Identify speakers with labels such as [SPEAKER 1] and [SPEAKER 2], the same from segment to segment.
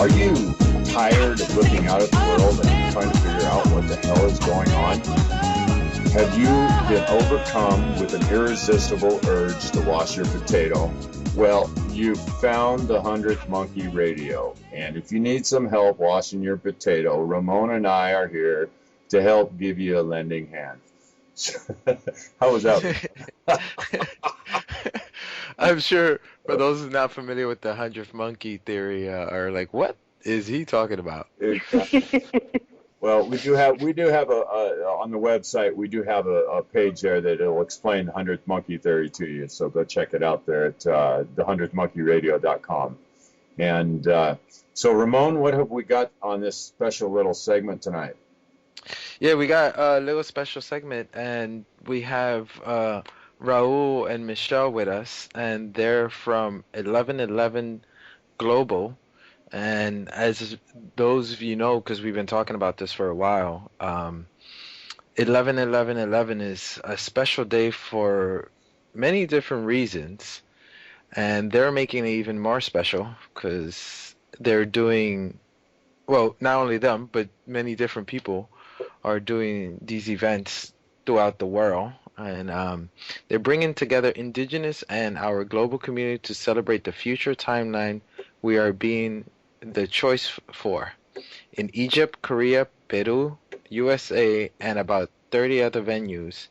[SPEAKER 1] Are you tired of looking out at the world and trying to figure out what the hell is going on? Have you been overcome with an irresistible urge to wash your potato? Well, you've found the 100th Monkey Radio. And if you need some help washing your potato, Ramon and I are here to help give you a lending hand. How was that?
[SPEAKER 2] I'm sure for those who are not familiar with the 100th monkey theory are like, what is he talking about?
[SPEAKER 1] Well, we do have on the website, we do have a page there that will explain the 100th monkey theory to you. So go check it out there at the100thmonkeyradio.com. And so, Ramon, what have we got on this special little segment tonight?
[SPEAKER 2] Yeah, we got a little special segment, and we have Raul and Michelle with us, and they're from 1111 Global. And as those of you know, because we've been talking about this for a while, 111111 is a special day for many different reasons, and they're making it even more special because they're doing, well, not only them, but many different people are doing these events throughout the world, and they're bringing together Indigenous and our global community to celebrate the future timeline we are being the choice for in Egypt, Korea, Peru, USA, and about 30 other venues.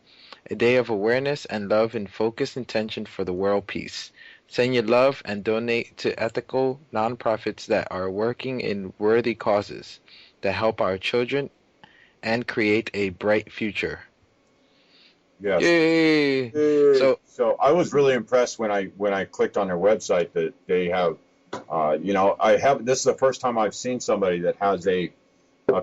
[SPEAKER 2] A day of awareness and love and focused intention for the world peace. Send your love and donate to ethical nonprofits that are working in worthy causes that help our children and create a bright future.
[SPEAKER 1] Yes.
[SPEAKER 2] Yay!
[SPEAKER 1] So I was really impressed when I clicked on their website that they have, this is the first time I've seen somebody that has a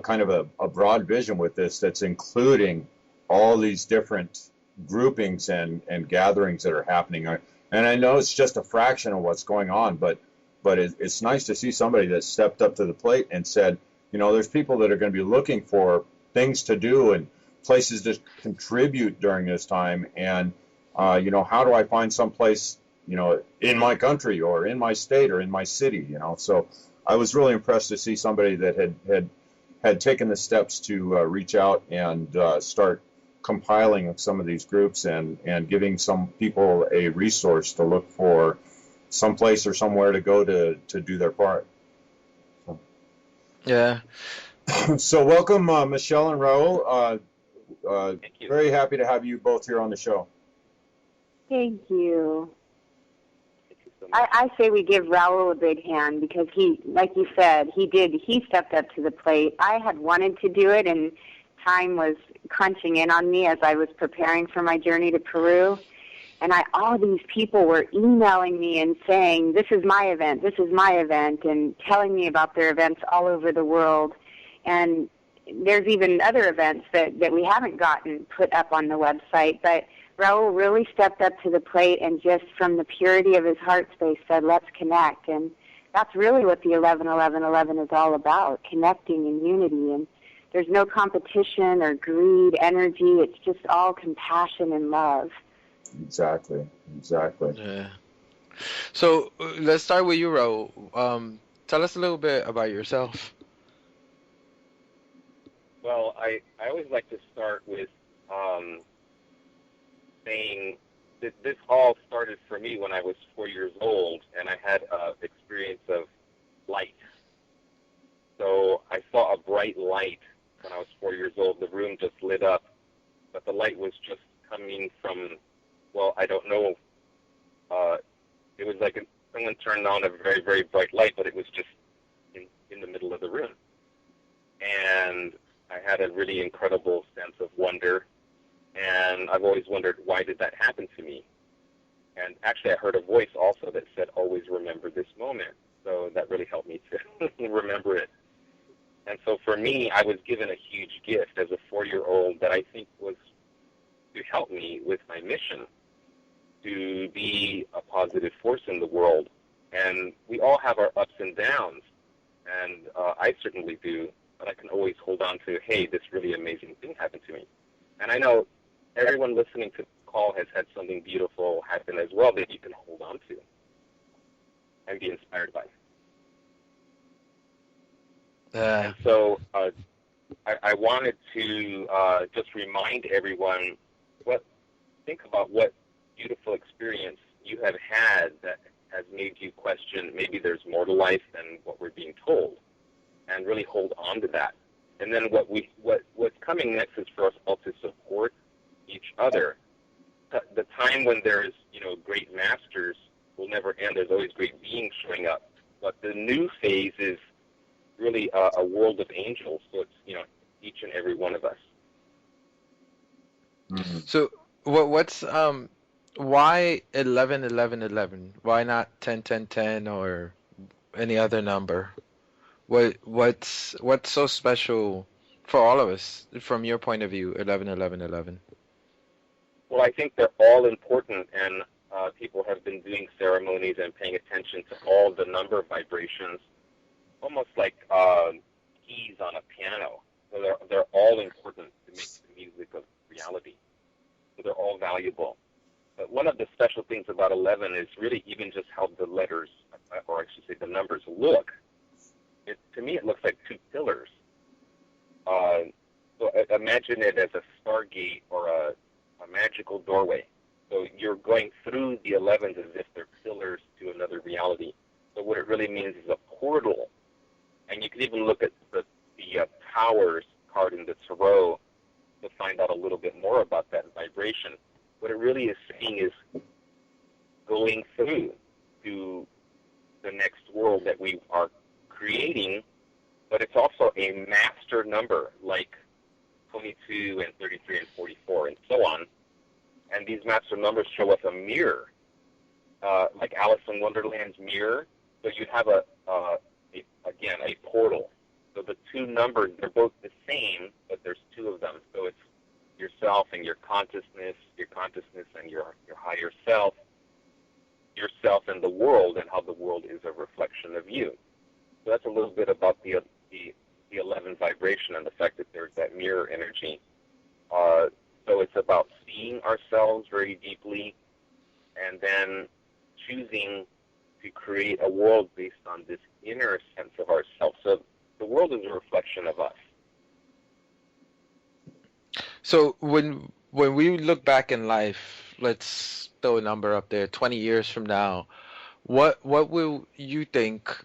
[SPEAKER 1] kind of a broad vision with this that's including all these different groupings and gatherings that are happening. And I know it's just a fraction of what's going on, but it's nice to see somebody that stepped up to the plate and said, there's people that are going to be looking for things to do and places to contribute during this time. And, how do I find some place, in my country or in my state or in my city, So I was really impressed to see somebody that had taken the steps to reach out and start compiling some of these groups and giving some people a resource to look for some place or somewhere to go to do their part. So.
[SPEAKER 2] Yeah.
[SPEAKER 1] So welcome, Michelle and Raul.
[SPEAKER 3] Thank you.
[SPEAKER 1] Very happy to have you both here on the show.
[SPEAKER 4] Thank you.
[SPEAKER 3] Thank you so much.
[SPEAKER 4] I say we give Raul a big hand because he, like you said, he stepped up to the plate. I had wanted to do it, and time was crunching in on me as I was preparing for my journey to Peru. And all these people were emailing me and saying, this is my event, and telling me about their events all over the world. And there's even other events that we haven't gotten put up on the website. But Raul really stepped up to the plate and just from the purity of his heart space said, let's connect. And that's really what the 11-11-11 is all about, connecting in unity. And there's no competition or greed, energy. It's just all compassion and love.
[SPEAKER 1] Exactly.
[SPEAKER 2] Yeah. So let's start with you, Raul. Tell us a little bit about yourself.
[SPEAKER 3] Well, I always like to start with saying that this all started for me when I was 4 years old, and I had an experience of light. So I saw a bright light when I was 4 years old. The room just lit up, but the light was just coming from, well, I don't know. It was like someone turned on a very, very bright light, but it was just in the middle of the room. And I had a really incredible sense of wonder, and I've always wondered, why did that happen to me? And actually, I heard a voice also that said, always remember this moment. So that really helped me to remember it. And so for me, I was given a huge gift as a 4-year-old that I think was to help me with my mission, to be a positive force in the world. And we all have our ups and downs, and I certainly do, but I can always hold on to, hey, this really amazing thing happened to me. And I know everyone listening to the call has had something beautiful happen as well that you can hold on to and be inspired by. And so I wanted to just remind everyone, think about what beautiful experience you have had that has made you question maybe there's more to life than what we're being told, and really hold on to that. And then what's coming next is for us all to support each other. The time when there's great masters will never end. There's always great beings showing up. But the new phase is really a world of angels. So it's each and every one of us.
[SPEAKER 1] Mm-hmm.
[SPEAKER 2] So what's why 11 11 11? Why not 10 10 10 or any other number? What's so special for all of us from your point of view? 11 11 11.
[SPEAKER 3] Well, I think they're all important, and people have been doing ceremonies and paying attention to all the number vibrations, almost like keys on a piano. So they're all important to make the music of reality. So they're all valuable. But one of the special things about 11 is really even just how the letters, or I should say the numbers, look. To me, it looks like two pillars. So imagine it as a stargate or a magical doorway. So you're going through the 11s as if they're pillars to another reality. So what it really means is a portal. And you can even look at the Towers card in the Tarot to find out a little bit more about that vibration. What it really is saying is going through to the next world that we are creating, but it's also a master number like 22 and 33 and 44 and so on. And these master numbers show us a mirror, like Alice in Wonderland's mirror. So you have a portal. So the two numbers, they're both the same, but there's two of them. So it's yourself and your consciousness and your higher self, yourself and the world, and how the world is a reflection of you. So that's a little bit about the 11 vibration and the fact that there's that mirror energy. So it's about seeing ourselves very deeply and then choosing to create a world based on this inner sense of ourselves. So the world is a reflection of us.
[SPEAKER 2] So when we look back in life, let's throw a number up there, 20 years from now, what will you think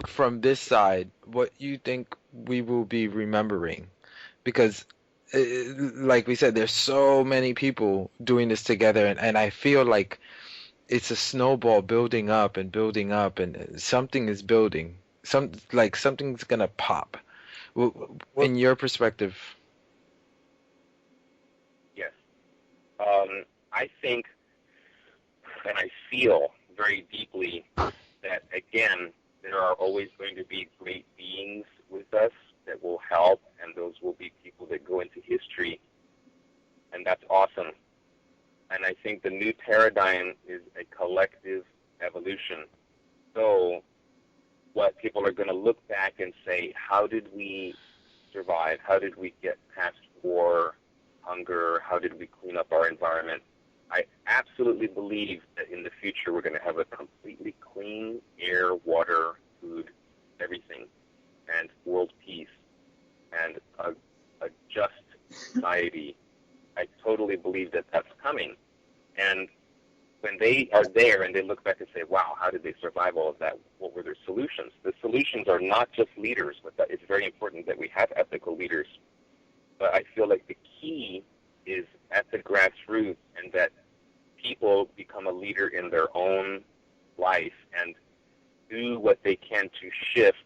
[SPEAKER 2] from this side, what you think we will be remembering? Because like we said, there's so many people doing this together, and I feel like it's a snowball building up, and something is building. Something's gonna pop. In your perspective.
[SPEAKER 3] Yes. I think and I feel very deeply that, again, there are always going to be great beings with us that will help, and those will be people that go into history, and that's awesome. And I think the new paradigm is a collective evolution. So what people are going to look back and say, how did we survive? How did we get past war, hunger? How did we clean up our environment? I absolutely believe that in the future we're going to have a completely clean air, water, food, everything, and world peace, and a just society. I totally believe that that's coming. And when they are there and they look back and say, wow, how did they survive all of that? What were their solutions? The solutions are not just leaders, but that it's very important that we have ethical leaders. But I feel like the key is at the grassroots, and that people become a leader in their own life and do what they can to shift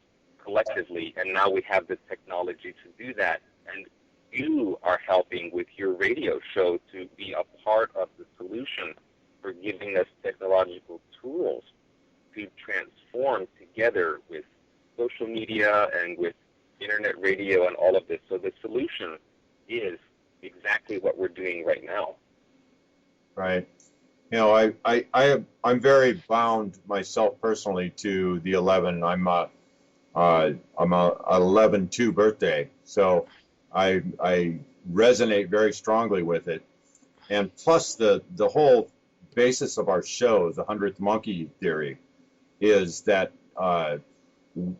[SPEAKER 3] collectively. And now we have the technology to do that. And you are helping with your radio show to be a part of the solution for giving us technological tools to transform together with social media and with internet radio and all of this. So the solution is exactly what we're doing right now.
[SPEAKER 1] Right. You know, I'm very bound myself personally to the 11. I'm a 11/2 birthday, so I resonate very strongly with it. And plus the whole basis of our show, the 100th monkey theory, is that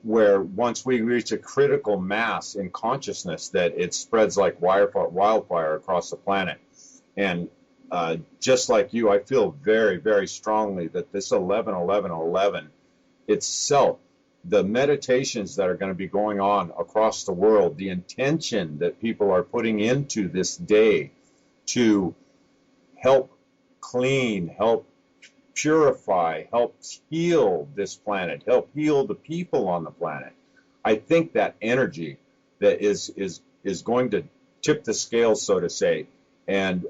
[SPEAKER 1] where once we reach a critical mass in consciousness, that it spreads like wildfire across the planet. And just like you, I feel very, very strongly that this 11-11-11 itself, the meditations that are going to be going on across the world, the intention that people are putting into this day to help clean, help purify, help heal this planet, help heal the people on the planet. I think that energy that is going to tip the scale, so to say. And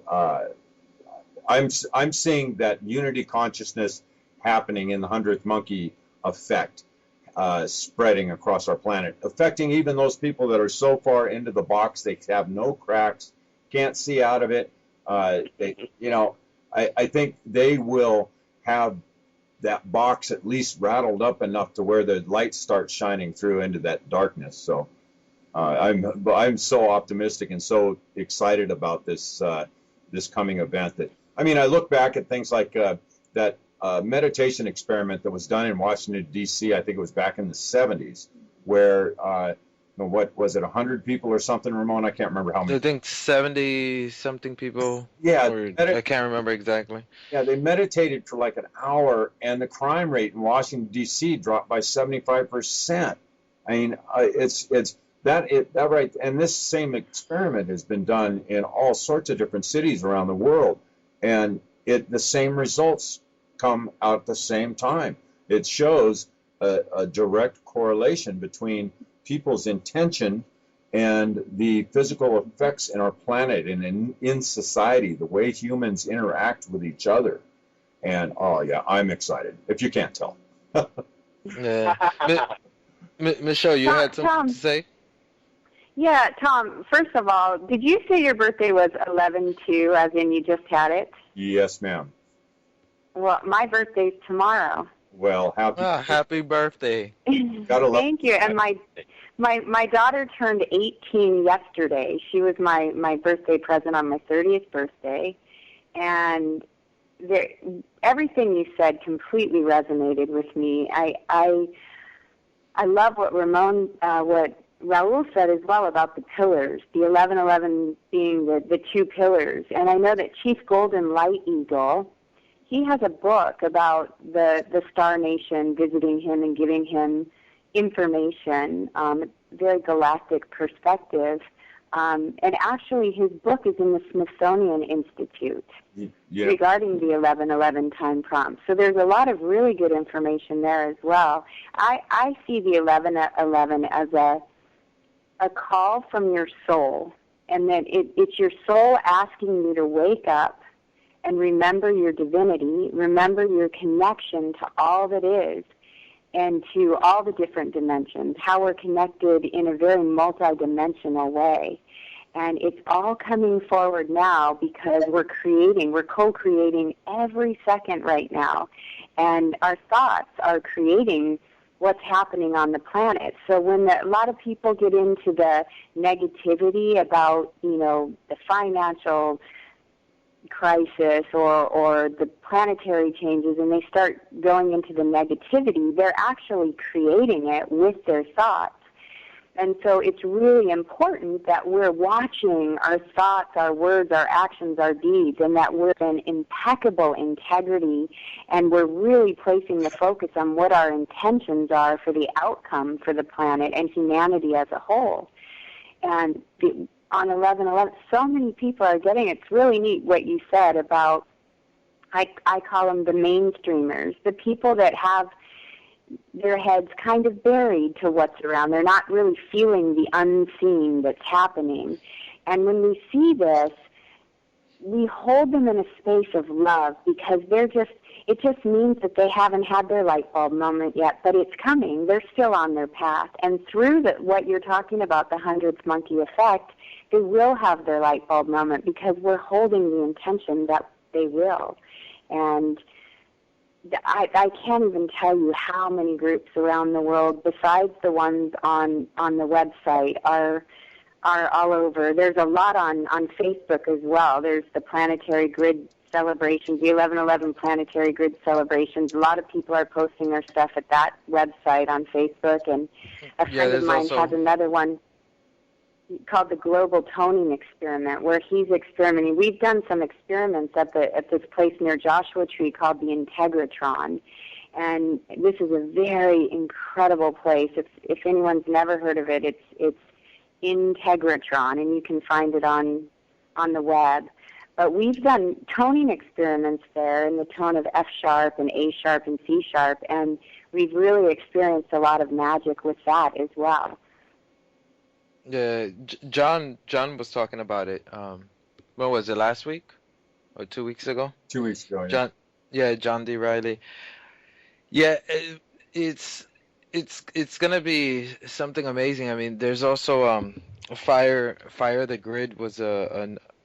[SPEAKER 1] I'm seeing that unity consciousness happening in the 100th monkey effect, spreading across our planet, affecting even those people that are so far into the box they have no cracks, can't see out of it. I think they will have that box at least rattled up enough to where the light starts shining through into that darkness. So I'm so optimistic and so excited about this coming event. That I look back at things like that meditation experiment that was done in Washington, D.C. I think it was back in the 70s, where what was it, 100 people or something, Ramon? I can't remember how many.
[SPEAKER 2] I think 70-something people.
[SPEAKER 1] Yeah,
[SPEAKER 2] I can't remember exactly.
[SPEAKER 1] Yeah, they meditated for like an hour, and the crime rate in Washington, D.C. dropped by 75%. It's that right. And this same experiment has been done in all sorts of different cities around the world, and the same results come out at the same time. It shows a direct correlation between people's intention and the physical effects in our planet and in society, the way humans interact with each other. And I'm excited, if you can't tell.
[SPEAKER 2] Yeah. Michelle, you had something to say?
[SPEAKER 4] Yeah, Tom, first of all, did you say your birthday was 11/2, as in you just had it?
[SPEAKER 1] Yes, ma'am.
[SPEAKER 4] Well, my birthday's tomorrow.
[SPEAKER 1] Well,
[SPEAKER 2] happy birthday.
[SPEAKER 4] Thank you. And my daughter turned 18 yesterday. She was my birthday present on my 30th birthday. And everything you said completely resonated with me. I love what what Raul said as well about the pillars, the 11-11 being the two pillars. And I know that Chief Golden Light Eagle, he has a book about the Star Nation visiting him and giving him information, very galactic perspective. And actually his book is in the Smithsonian Institute regarding the 11-11 time prompt. So there's a lot of really good information there as well. I see the 11-11 as a call from your soul, and that it's your soul asking you to wake up and remember your divinity, remember your connection to all that is, and to all the different dimensions, how we're connected in a very multidimensional way. And it's all coming forward now because we're co-creating every second right now. And our thoughts are creating what's happening on the planet. So when a lot of people get into the negativity about, the financial crisis or the planetary changes, and they start going into the negativity, they're actually creating it with their thoughts. And so it's really important that we're watching our thoughts, our words, our actions, our deeds, and that we're in impeccable integrity, and we're really placing the focus on what our intentions are for the outcome for the planet and humanity as a whole. And on 11/11, so many people are getting it. It's really neat what you said about, I call them the mainstreamers, the people that have their heads kind of buried to what's around. They're not really feeling the unseen that's happening. And when we see this, we hold them in a space of love, because it just means that they haven't had their light bulb moment yet, but it's coming. They're still on their path. And through what you're talking about, the 100th monkey effect, they will have their light bulb moment, because we're holding the intention that they will. And I can't even tell you how many groups around the world, besides the ones on the website, are all over. There's a lot on Facebook as well. There's the Planetary Grid celebrations, the 11/11 planetary grid celebrations. A lot of people are posting their stuff at that website on Facebook, and a friend of mine has another one called the Global Toning Experiment, where he's experimenting. We've done some experiments at this place near Joshua Tree called the Integratron, and this is a very incredible place. If anyone's never heard of it, it's Integratron, and you can find it on the web. But we've done toning experiments there in the tone of F sharp and A sharp and C sharp, and we've really experienced a lot of magic with that as well.
[SPEAKER 2] Yeah, John was talking about it. When was it, last week or 2 weeks ago?
[SPEAKER 1] 2 weeks ago.
[SPEAKER 2] John D. Riley. Yeah, it's gonna be something amazing. I mean, there's also Fire the Grid was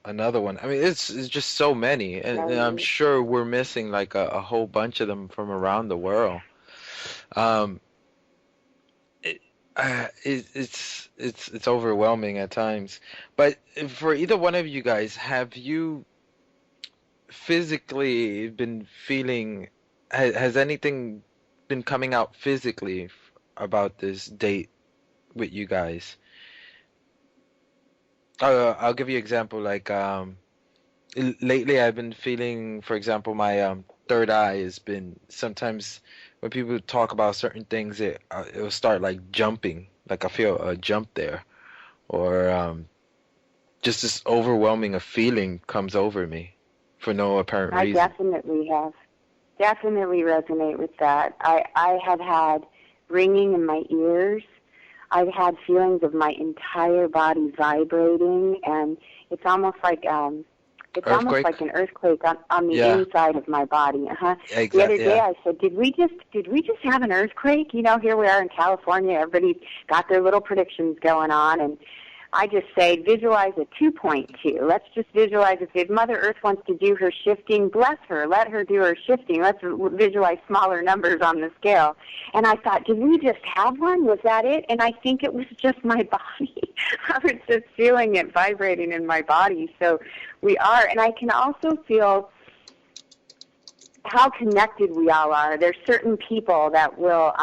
[SPEAKER 2] another one. I mean, it's just so many, and I'm sure we're missing like a whole bunch of them from around the world. It's overwhelming at times. But for either one of you guys, have you physically been feeling? Has anything been coming out physically about this date with you guys? I'll give you an example. Like lately, I've been feeling, for example, my third eye has been sometimes. When people talk about certain things, it'll start like jumping, like I feel a jump there, or just this overwhelming feeling comes over me for no apparent reason.
[SPEAKER 4] I definitely resonate with that. I have had ringing in my ears. I've had feelings of my entire body vibrating, and it's almost like almost like an earthquake on the inside of my body.
[SPEAKER 2] Exactly,
[SPEAKER 4] the other day I said, did we just have an earthquake? You know, here we are in California. Everybody's got their little predictions going on, and I just say visualize a 2.2. Let's just visualize if Mother Earth wants to do her shifting, bless her. Let her do her shifting. Let's visualize smaller numbers on the scale. And I thought, did we just have one? Was that it? And I think it was just my body. I was just feeling it vibrating in my body. So we are. And I can also feel how connected we all are. There's certain people that will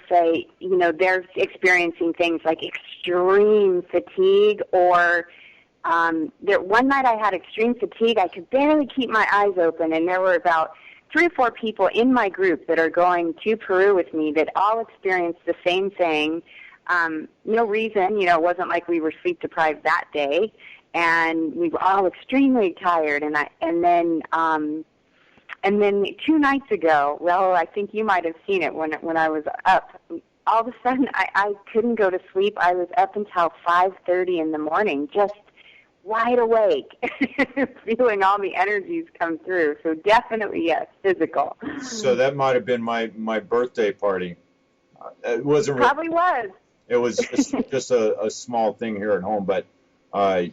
[SPEAKER 4] say, you know, they're experiencing things like extreme fatigue, or one night I had extreme fatigue. I could barely keep my eyes open, and there were about 3 or 4 people in my group that are going to Peru with me that all experienced the same thing. No reason, you know, it wasn't like we were sleep deprived that day, and we were all extremely tired. And then 2 nights ago, well, I think you might have seen it when I was up. All of a sudden, I couldn't go to sleep. I was up until 5:30 in the morning, just wide awake, feeling all the energies come through. So definitely, yes, physical.
[SPEAKER 1] So that might have been my birthday party. It wasn't
[SPEAKER 4] probably was.
[SPEAKER 1] It was just a small thing here at home, but I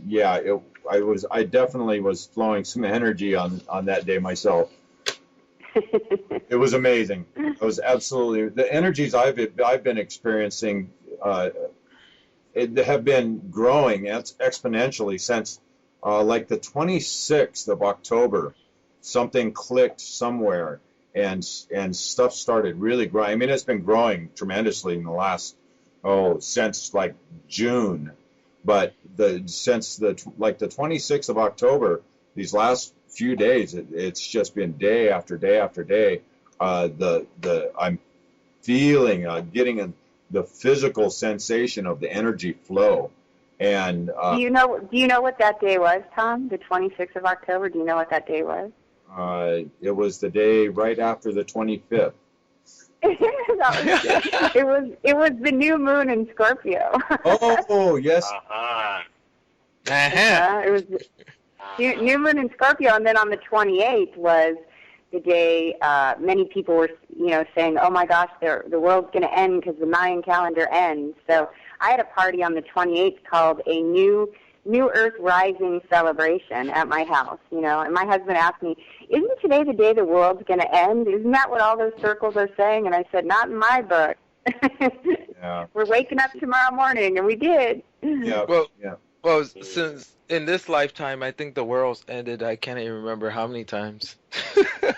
[SPEAKER 1] definitely was flowing some energy on that day myself. It was amazing. It was absolutely the energies I've been experiencing have been growing exponentially since like the 26th of October. Something clicked somewhere, and stuff started really growing. I mean, it's been growing tremendously in the last since like June, but since the 26th of October, these last few days, it's just been day after day after day. I'm feeling getting the physical sensation of the energy flow. And do you know what that day was, Tom? The 26th of October. Do you know what that day was? It was the day right after the 25th. It was the new moon in Scorpio. Oh yes. It was new moon in Scorpio, and then on the 28th was the day many people were, saying, "Oh my gosh, the world's going to end because the Mayan calendar ends." So I had a party on the 28th called a New Earth Rising celebration at my house. And my husband asked me, "Isn't today the day the world's going to end? Isn't that what all those circles are saying?" And I said, "Not in my book." Yeah. We're waking up tomorrow morning, and we did. Yeah.
[SPEAKER 2] Well, Well, since in this lifetime, I think the world's ended. I can't even remember how many times.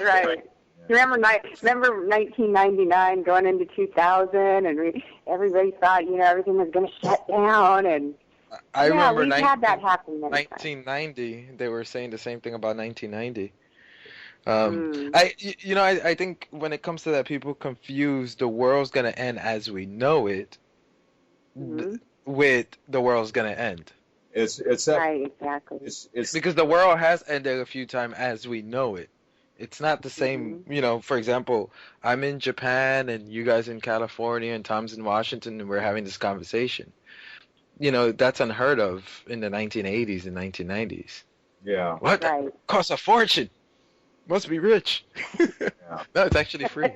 [SPEAKER 4] Right. Remember 1999 going into 2000, and everybody thought everything was going to shut down, and
[SPEAKER 2] I remember
[SPEAKER 4] we've had that happen many times.
[SPEAKER 2] 1990. They were saying the same thing about 1990. I think when it comes to that, people confuse the world's gonna end as we know it with the world's gonna end.
[SPEAKER 1] It's that
[SPEAKER 4] right, exactly.
[SPEAKER 1] It's
[SPEAKER 2] Because the world has ended a few times as we know it. It's not the same, for example, I'm in Japan and you guys in California and Tom's in Washington and we're having this conversation. That's unheard of in the 1980s and 1990s.
[SPEAKER 1] Yeah.
[SPEAKER 2] What?
[SPEAKER 4] Right.
[SPEAKER 2] Costs a fortune. Must be rich.
[SPEAKER 1] Yeah.
[SPEAKER 2] No, it's actually free.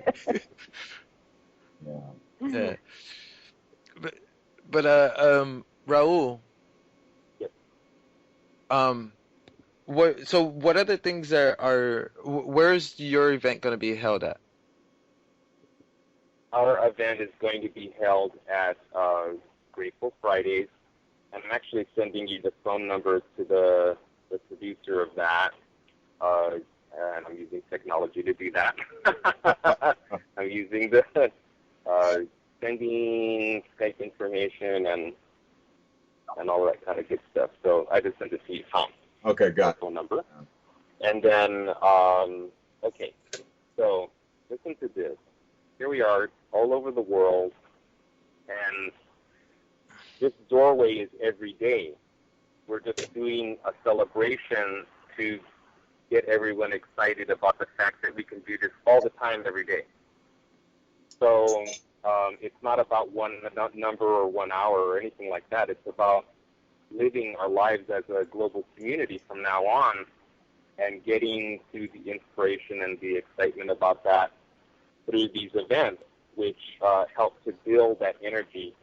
[SPEAKER 1] Yeah.
[SPEAKER 2] Yeah. But Raul.
[SPEAKER 3] Yep.
[SPEAKER 2] What other things where's your event going to be held at?
[SPEAKER 3] Our event is going to be held at Grateful Fridays, and I'm actually sending you the phone number to the producer of that, and I'm using technology to do that. I'm using the sending Skype information and all that kind of good stuff. So I just sent it to you, Tom.
[SPEAKER 1] Okay, got it.
[SPEAKER 3] Phone number. And then, okay, so listen to this. Here we are all over the world, and this doorway is every day. We're just doing a celebration to get everyone excited about the fact that we can do this all the time, every day. So it's not about one number or 1 hour or anything like that. It's about living our lives as a global community from now on and getting to the inspiration and the excitement about that through these events, which help to build that energy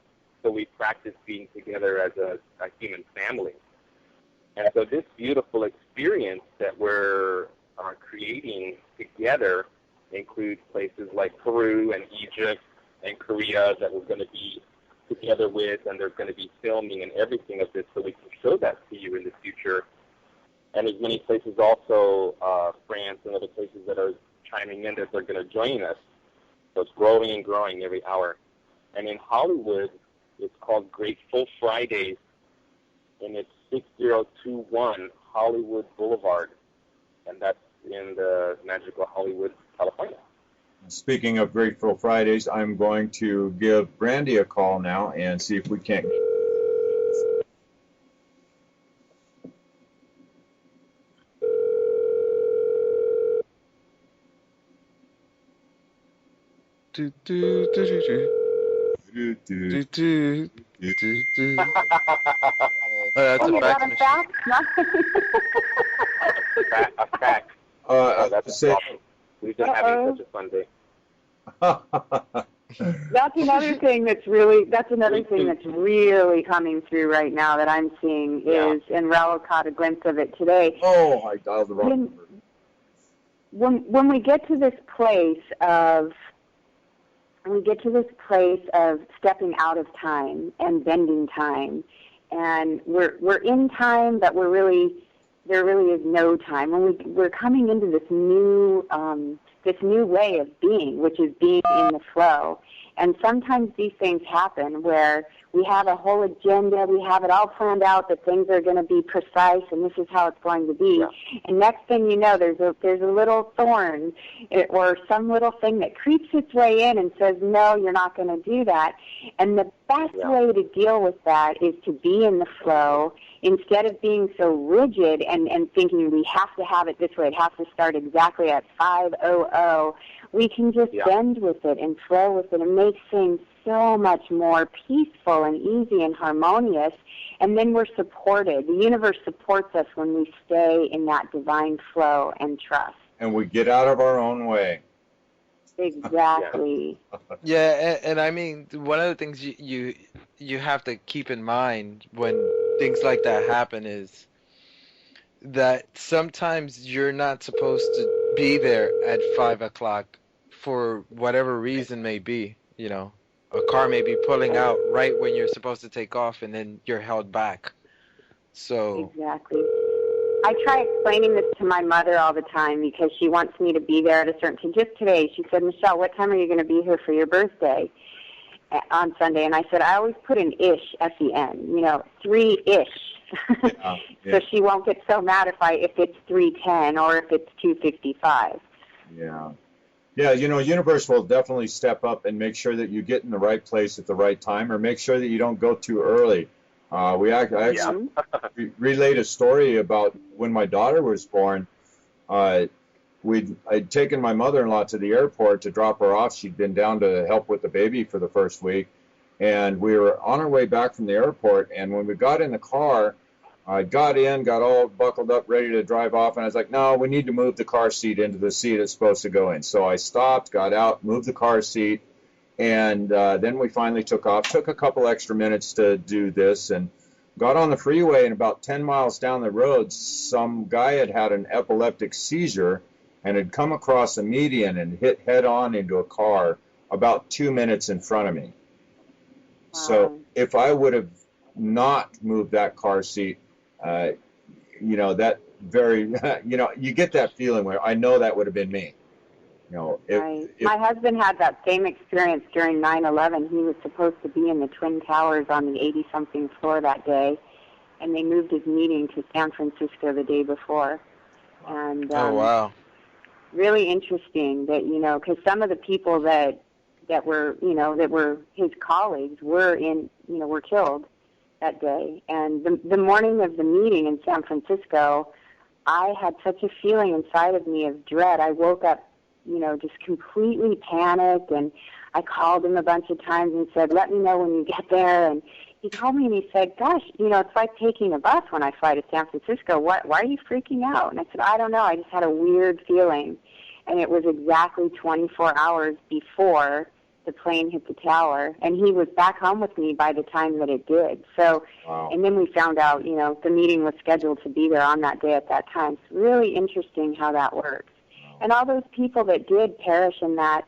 [SPEAKER 3] so we practice being together as a human family. And so this beautiful experience that we're creating together includes places like Peru and Egypt and Korea that we're going to be together with, and there's going to be filming and everything of this so we can show that to you in the future. And there's many places also, France and other places that are chiming in that they're going to join us. So it's growing and growing every hour. And in Hollywood, it's called Grateful Fridays, and it's 6021 Hollywood Boulevard, and that's in the magical Hollywood, California.
[SPEAKER 1] Speaking of Grateful Fridays, I'm going to give Brandy a call now and see if we can't.
[SPEAKER 2] That's a fax machine.
[SPEAKER 3] A fact. That's awesome. We've been having such a fun day.
[SPEAKER 4] That's another thing that's really coming through right now that I'm seeing is, and Raul caught a glimpse of it today.
[SPEAKER 1] Oh, I dialed the wrong number.
[SPEAKER 4] When we get to this place of stepping out of time and bending time, and we're in time, but there really is no time. When we're coming into this new way of being, which is being in the flow. And sometimes these things happen where we have a whole agenda, we have it all planned out that things are going to be precise and this is how it's going to be. Yeah. And next thing you know, there's a little thorn or some little thing that creeps its way in and says, no, you're not going to do that. And the best way to deal with that is to be in the flow instead of being so rigid and thinking we have to have it this way, it has to start exactly at 5:00. We can just bend with it and flow with it and make things so much more peaceful and easy and harmonious. And then we're supported. The universe supports us when we stay in that divine flow and trust.
[SPEAKER 1] And we get out of our own way.
[SPEAKER 4] Exactly.
[SPEAKER 2] Yeah, and I mean, one of the things you have to keep in mind when things like that happen is that sometimes you're not supposed to be there at 5:00 for whatever reason may be. You know, a car may be pulling out right when you're supposed to take off, and then you're held back. So,
[SPEAKER 4] Exactly. I try explaining this to my mother all the time because she wants me to be there at a certain time. Just today, she said, Michelle, what time are you going to be here for your birthday on Sunday? And I said, I always put an ish at the end, 3-ish.
[SPEAKER 1] Yeah, yeah.
[SPEAKER 4] So she won't get so mad if it's 3:10 or if it's 2:55.
[SPEAKER 1] Yeah. Yeah, universe will definitely step up and make sure that you get in the right place at the right time, or make sure that you don't go too early. I actually relayed a story about when my daughter was born. Uh, I'd taken my mother-in-law to the airport to drop her off. She'd been down to help with the baby for the first week, and we were on our way back from the airport. And when we got in the car, I got in, got all buckled up, ready to drive off, and I was like, no, we need to move the car seat into the seat it's supposed to go in. So I stopped, got out, moved the car seat, and then we finally took off. Took a couple extra minutes to do this, and got on the freeway, and about 10 miles down the road, some guy had an epileptic seizure and had come across a median and hit head-on into a car about 2 minutes in front of me. Wow. So if I would have not moved that car seat, that very, you get that feeling where I know that would have been me.
[SPEAKER 4] Right. My husband had that same experience during 9/11. He was supposed to be in the Twin Towers on the 80-something floor that day, and they moved his meeting to San Francisco the day before. And
[SPEAKER 2] oh, wow.
[SPEAKER 4] Really interesting that, because some of the people that were his colleagues were killed that day. And the morning of the meeting in San Francisco, I had such a feeling inside of me of dread. I woke up, just completely panicked, and I called him a bunch of times and said, let me know when you get there. And he called me and he said, gosh, it's like taking a bus when I fly to San Francisco. Why are you freaking out? And I said, I don't know. I just had a weird feeling. And it was exactly 24 hours before the plane hit the tower, and he was back home with me by the time that it did. So, wow. And then we found out, the meeting was scheduled to be there on that day at that time. It's really interesting how that works. Wow. And all those people that did perish in that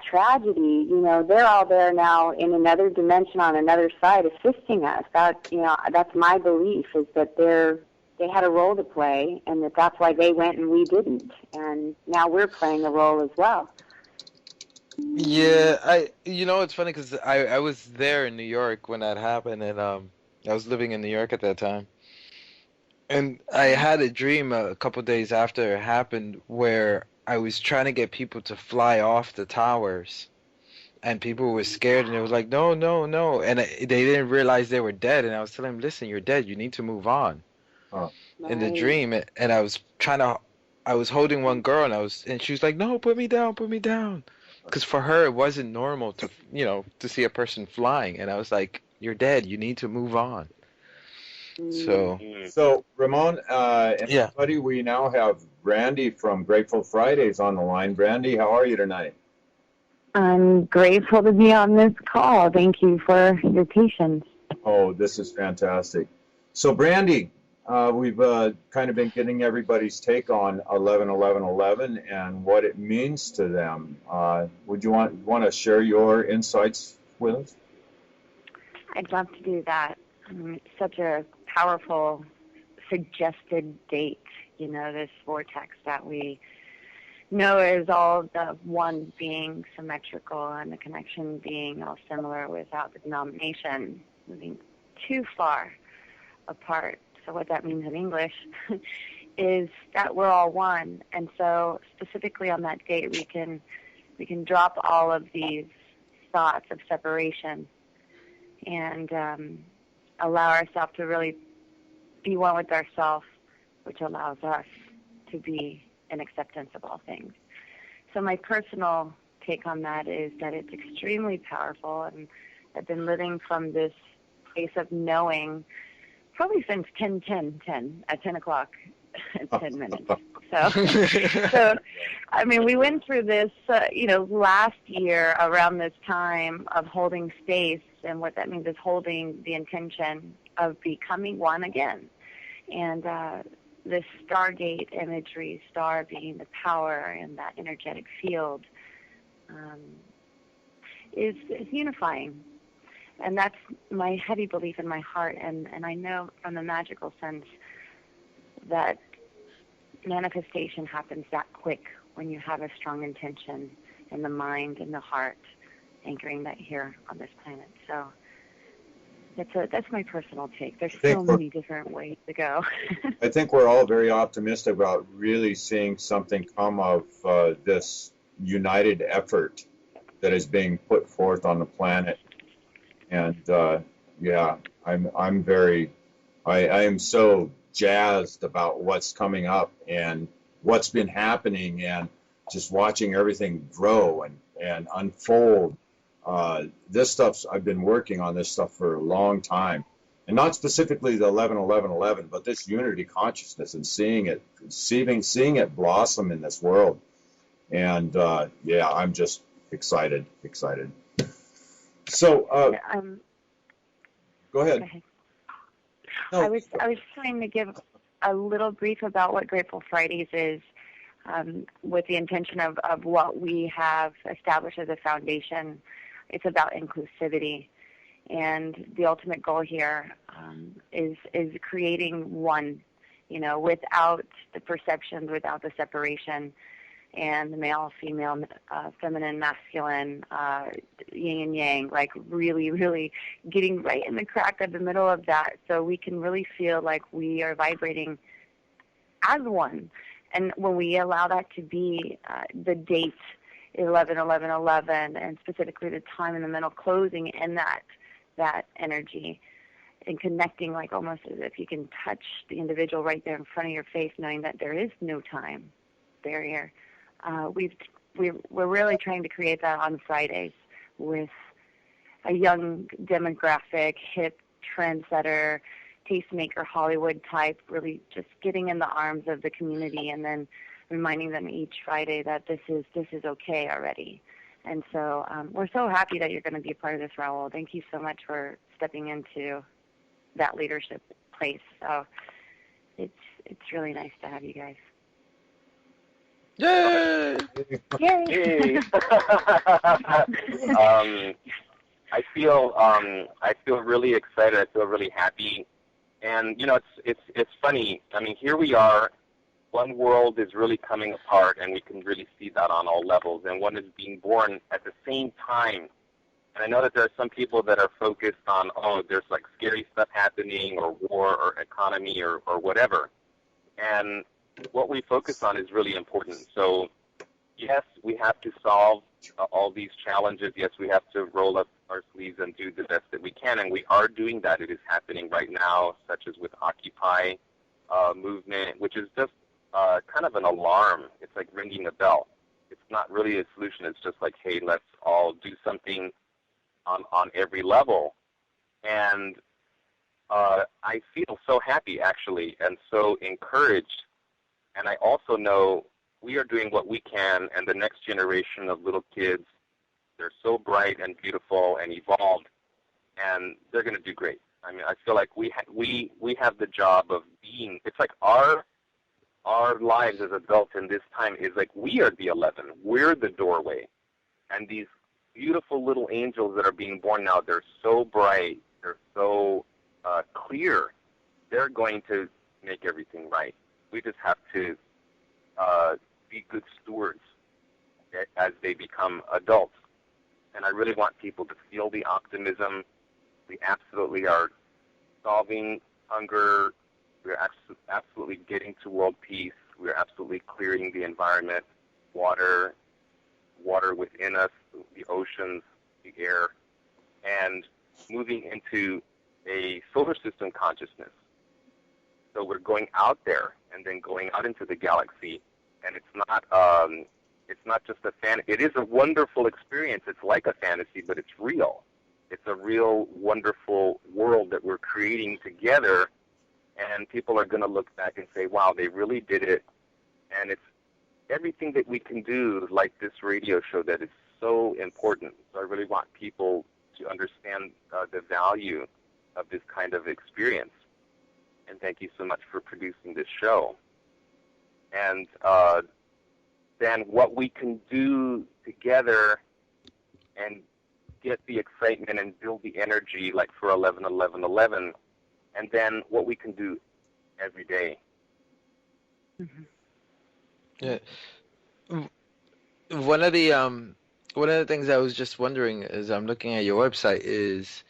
[SPEAKER 4] tragedy, they're all there now in another dimension on another side assisting us. That's my belief, is that they had a role to play, and that's why they went and we didn't. And now we're playing a role as well.
[SPEAKER 2] Yeah, it's funny because I was there in New York when that happened, and I was living in New York at that time. And I had a dream a couple days after it happened where I was trying to get people to fly off the towers, and people were scared, and they was like, no, no, no. And they didn't realize they were dead, and I was telling them, listen, you're dead. You need to move on. Oh. In the dream, and I was holding one girl, and she was like, no, put me down. Because for her, it wasn't normal to see a person flying. And I was like, you're dead. You need to move on.
[SPEAKER 1] So Ramon, everybody, we now have Brandy from Grateful Fridays on the line. Brandy, how are you tonight?
[SPEAKER 5] I'm grateful to be on this call. Thank you for your patience.
[SPEAKER 1] Oh, this is fantastic. So Brandy, we've kind of been getting everybody's take on 11/11/11 and what it means to them. Would you want to share your insights with us?
[SPEAKER 5] I'd love to do that. It's such a powerful suggested date, this vortex that we know is all the one being symmetrical and the connection being all similar without the denomination moving too far apart. So what that means in English is that we're all one. And so specifically on that date, we can drop all of these thoughts of separation and allow ourselves to really be one with ourselves, which allows us to be an acceptance of all things. So my personal take on that is that it's extremely powerful, and I've been living from this place of knowing probably since 10 at 10 o'clock, 10 minutes. So, we went through this, last year around this time of holding space, and what that means is holding the intention of becoming one again. And this Stargate imagery, star being the power in that energetic field, is unifying. And that's my heavy belief in my heart. And I know from the magical sense that manifestation happens that quick when you have a strong intention in the mind and the heart, anchoring that here on this planet. So that's my personal take. There's so many different ways to go.
[SPEAKER 1] I think we're all very optimistic about really seeing something come of this united effort that is being put forth on the planet. And yeah, I am so jazzed about what's coming up and what's been happening, and just watching everything grow and unfold. This stuff's, I've been working on this stuff for a long time, and not specifically the 11-11-11, but this unity consciousness and seeing it blossom in this world. And yeah, I'm just excited. So go ahead. No.
[SPEAKER 5] I was trying to give a little brief about what Grateful Fridays is, with the intention of what we have established as a foundation. It's about inclusivity, and the ultimate goal here is creating one, without the perceptions, without the separation, and the male, female, feminine, masculine, yin and yang, like really, really getting right in the crack of the middle of that, so we can really feel like we are vibrating as one. And when we allow that to be the date 11-11-11, and specifically the time in the middle, closing in that energy and connecting, like almost as if you can touch the individual right there in front of your face, knowing that there is no time barrier. We're really trying to create that on Fridays with a young demographic, hip, trendsetter, tastemaker, Hollywood type, really just getting in the arms of the community, and then reminding them each Friday that this is okay already. And so we're so happy that you're going to be a part of this, Raul. Thank you so much for stepping into that leadership place. So it's really nice to have you guys.
[SPEAKER 2] Yay!
[SPEAKER 5] Yay!
[SPEAKER 3] I feel really excited. I feel really happy, and it's funny. I mean, here we are. One world is really coming apart, and we can really see that on all levels. And one is being born at the same time. And I know that there are some people that are focused on, there's like scary stuff happening, or war, or economy, or whatever. And what we focus on is really important. So, yes, we have to solve all these challenges. Yes, we have to roll up our sleeves and do the best that we can, and we are doing that. It is happening right now, such as with Occupy movement, which is just kind of an alarm. It's like ringing a bell. It's not really a solution. It's just like, hey, let's all do something on every level. And I feel so happy, actually, and so encouraged. And I also know we are doing what we can, and the next generation of little kids, they're so bright and beautiful and evolved, and they're going to do great. I mean, I feel like we have the job of being. It's like our lives as adults in this time is like we are the 11. We're the doorway, and these beautiful little angels that are being born now, they're so bright, they're so clear. They're going to make everything right. We just have to be good stewards as they become adults. And I really want people to feel the optimism. We absolutely are solving hunger. We're absolutely getting to world peace. We're absolutely clearing the environment, water within us, the oceans, the air, and moving into a solar system consciousness. So we're going out there and then going out into the galaxy, and it's not just a it is a wonderful experience. It's like a fantasy, but it's real. It's a real wonderful world that we're creating together, and people are going to look back and say, wow, they really did it. And it's everything that we can do, like this radio show, that is so important. So I really want people to understand the value of this kind of experience. And thank you so much for producing this show. And then what we can do together and get the excitement and build the energy, like for 11-11-11, and then what we can do every day.
[SPEAKER 2] Yeah. One of the things I was just wondering as I'm looking at your website is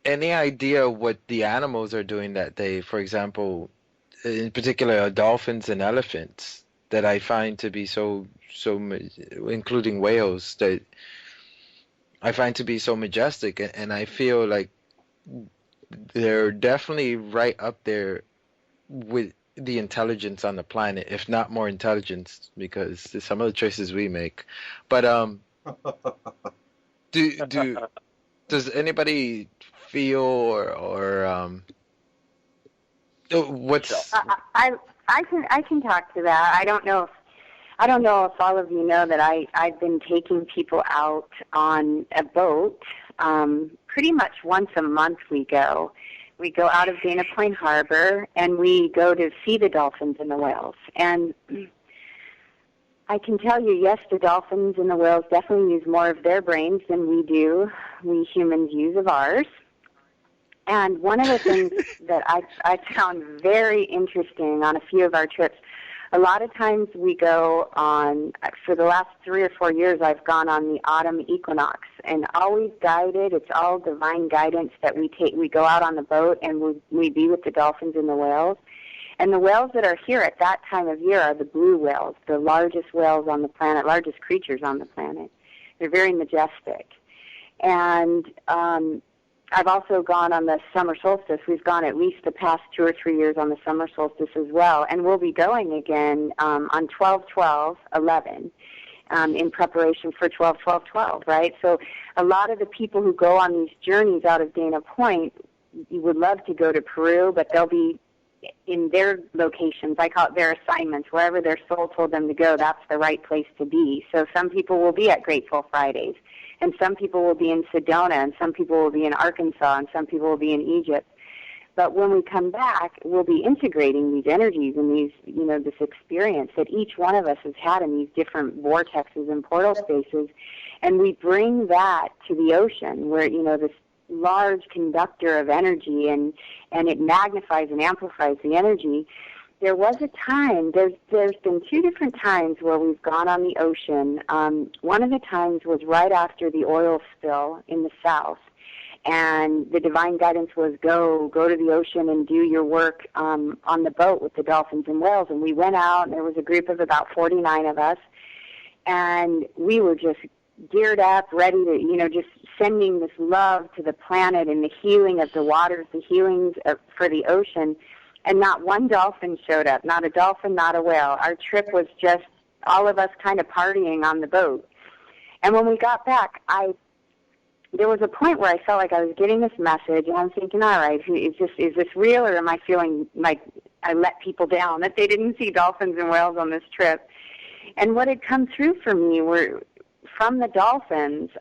[SPEAKER 2] any idea what the animals are doing that day? For example, in particular, dolphins and elephants that I find to be so including whales that I find to be so majestic, and I feel like they're definitely right up there with the intelligence on the planet, if not more intelligence, because some of the choices we make. But does anybody feel or what's
[SPEAKER 4] I can talk to that. I don't know if all of you know that I've been taking people out on a boat. Pretty much once a month we go. We go out of Dana Point Harbor and we go to see the dolphins and the whales. And I can tell you, yes, the dolphins and the whales definitely use more of their brains than we humans use of ours. And one of the things that I found very interesting on a few of our trips, a lot of times we go on, for the last 3 or 4 years, I've gone on the autumn equinox, and always guided. It's all divine guidance that we take. We go out on the boat and we be with the dolphins and the whales. And the whales that are here at that time of year are the blue whales, the largest whales on the planet, largest creatures on the planet. They're very majestic. And I've also gone on the summer solstice. We've gone at least the past 2 or 3 years on the summer solstice as well, and we'll be going again on 12-12-11 in preparation for 12-12-12, right? So a lot of the people who go on these journeys out of Dana Point would love to go to Peru, but they'll be in their locations. I call it their assignments. Wherever their soul told them to go, that's the right place to be. So some people will be at Grateful Fridays, and some people will be in Sedona, and some people will be in Arkansas, and some people will be in Egypt. But when we come back, we'll be integrating these energies and these, this experience that each one of us has had in these different vortexes and portal spaces, and we bring that to the ocean where, this large conductor of energy, and it magnifies and amplifies the energy. There was a time, there's been 2 different times where we've gone on the ocean. One of the times was right after the oil spill in the south, and the divine guidance was go to the ocean and do your work on the boat with the dolphins and whales. And we went out, and there was a group of about 49 of us, and we were just geared up, ready to, just sending this love to the planet and the healing of the waters, the healings for the ocean. And not one dolphin showed up, not a dolphin, not a whale. Our trip was just all of us kind of partying on the boat. And when we got back, there was a point where I felt like I was getting this message, and I'm thinking, all right, is this real, or am I feeling like I let people down, that they didn't see dolphins and whales on this trip? And what had come through for me were, from the dolphins,